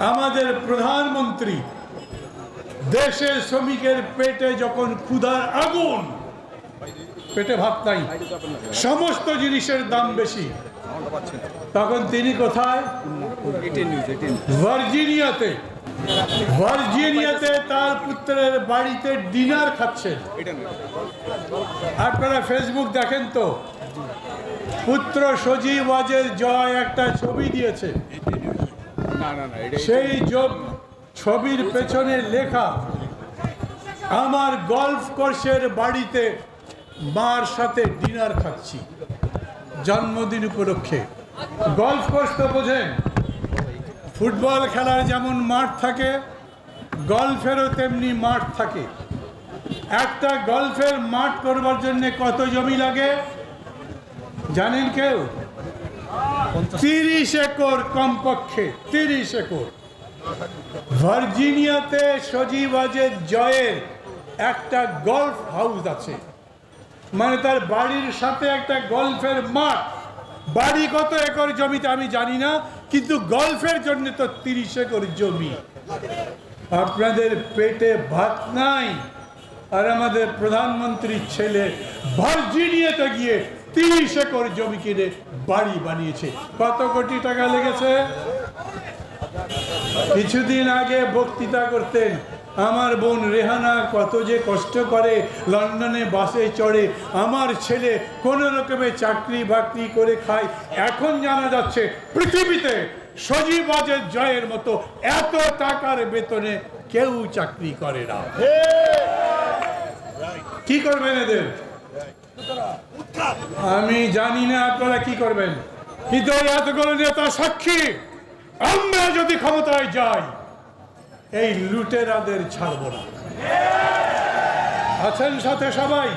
আমাদের প্রধানমন্ত্রী দেশের শ্রমিকের পেটে যখন ক্ষুধার আগুন, পেটে ভাত নাই, সমস্ত জিনিসের দাম বেশি, তখন তিনি কোথায়? ভার্জিনিয়াতে। ভার্জিনিয়াতে তার পুত্রের বাড়িতে ডিনার খাচ্ছেন। আপনারা ফেসবুক দেখেন তো, পুত্র সজীব ওয়াজেদ জয় একটা ছবি দিয়েছে, সেই ছবির পেছনে লেখা আমার গলফ কোর্সের বাড়িতে মার সাথে ডিনার খাচ্ছি জন্মদিন উপলক্ষে। গলফ কোর্স তো বোঝেন, ফুটবল খেলার যেমন মাঠ থাকে, গলফেরও তেমনি মাঠ থাকে। একটা গলফের মাঠ করবার জন্য কত জমি লাগে জানেন কেউ? 30 একর, কমপক্ষে 30 একর। ভার্জিনিয়াতে সজীব ওয়াজেদ জয়ের একটা গলফ হাউস আছে, মানে তার বাড়ির সাথে একটা গলফের মাঠ। বাড়ি কত একর জমিতে আমি জানি না, কিন্তু গলফের জন্য তো 30 একর জমি। আপনাদের পেটে ভাত নাই, আর আমাদের প্রধানমন্ত্রীর ছেলে ভার্জিনিয়াতে গিয়ে 30 একর জমি কিনে বাড়ি বানিয়েছে। কত কোটি টাকা লেগেছে? কিছুদিন আগে বক্তৃতা করতেন, আমার বোন রেহানা কত যে কষ্ট করে, লন্ডনে বাসে চড়ে, আমার ছেলে কোনো রকমে চাকরি বাকরি করে খায়। এখন জানা যাচ্ছে পৃথিবীতে সজীব ওয়াজেদ জয়ের মতো এত টাকার বেতনে কেউ চাকরি করে না। কি করবেন এদের? আমি জানি না আপনারা কি করবেন, কিন্তু এতগুলো নেতা সাক্ষী, আমরা যদি ক্ষমতায় যাই এই লুটেরাদের ছাড়বো না। আছেন সাথে সবাই?